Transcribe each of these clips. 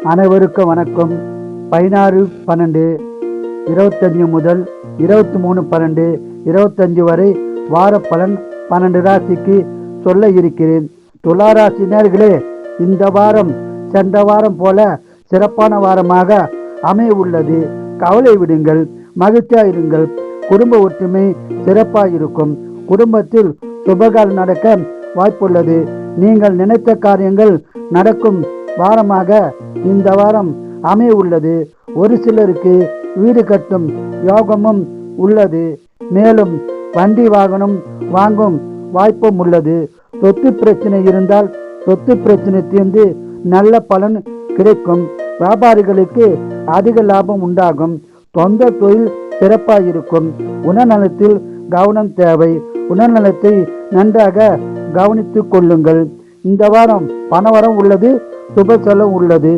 அனைவருக்கும் வணக்கம். 16/12/25 முதல் 23/12/25 வரை வார பலன் 12 ராசிக்கு சொல்ல இருக்கிறேன். துளாராசி நேயர்களே, இந்த வாரம் சென்ற வாரம் போல சிறப்பான வாரமாக அமைய உள்ளது. கவலை விடுங்கள், மகிழ்ச்சியாயிருங்கள். குடும்ப ஒற்றுமை சிறப்பாயிருக்கும். குடும்பத்தில் சுபகால் நடக்க வாய்ப்புள்ளது. நீங்கள் நினைத்த காரியங்கள் நடக்கும் வாரமாக இந்த வாரம் அமைய உள்ளது. ஒரு சிலருக்கு வீடு கட்டும் யோகமும் உள்ளது. மேலும் வண்டி வாகனம் வாங்கும் வாய்ப்பும் உள்ளது. சொத்து பிரச்சனை இருந்தால் சொத்து பிரச்சனை தீர்ந்து நல்ல பலன் கிடைக்கும். வியாபாரிகளுக்கு அதிக லாபம் உண்டாகும். சொந்த தொழில் சிறப்பாயிருக்கும். உணநலத்தில் கவனம் தேவை. உணநலத்தை நன்றாக கவனித்துக் கொள்ளுங்கள். இந்த வாரம் பணவரம் உள்ளது, சுப செலவு உள்ளது.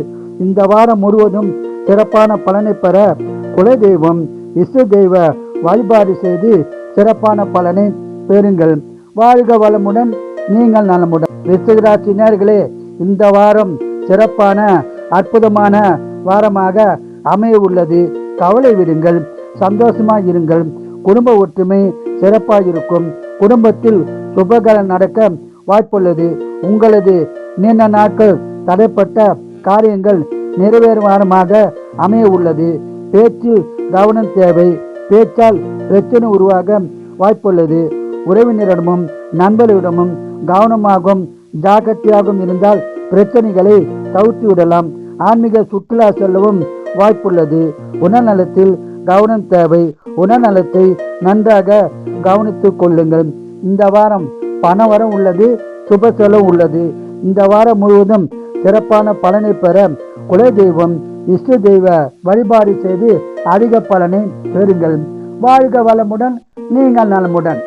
இந்த வாரம் முழுவதும் சிறப்பான பலனை பெற குலதெய்வம் இஷ்ட தெய்வ வழிபாடு செய்து சிறப்பான பலனை பெறுங்கள். வாழ்க வளமுடன், நீங்கள் நலமுடன். விருச்சிக நேயர்களே, இந்த வாரம் சிறப்பான அற்புதமான வாரமாக அமைய உள்ளது. கவலை விடுங்கள், சந்தோஷமாக இருங்கள். குடும்ப ஒற்றுமை சிறப்பாயிருக்கும். குடும்பத்தில் சுபகாலம் நடக்க வாய்ப்புள்ளது. உங்களது நீண்ட நாட்கள் தடைப்பட்ட காரியங்கள் நிறைவேறும் வாரமாக அமைய உள்ளது. பேச்சு கவனம் தேவை. பேச்சால் பிரச்சனை உருவாக வாய்ப்புள்ளது. உறவினரிடமும் நண்பர்களிடமும் கவனமாகவும் ஜாக்கிரதையாகவும் இருந்தால் பிரச்சனைகளை தவிர்த்து விடலாம். ஆன்மீக சுற்றுலா செல்லவும் வாய்ப்புள்ளது. உணநலத்தில் கவனம் தேவை. உணநலத்தை நன்றாக கவனித்துக் கொள்ளுங்கள். இந்த வாரம் பணவரம் உள்ளது, சுப செலவு உள்ளது. இந்த வாரம் முழுவதும் சிறப்பான பலனை பெற குலதெய்வம் இஷ்ட தெய்வ வழிபாடு செய்து அதிக பலனை பெறுங்கள். வாழ்க வளமுடன், நீங்கள் நலமுடன்.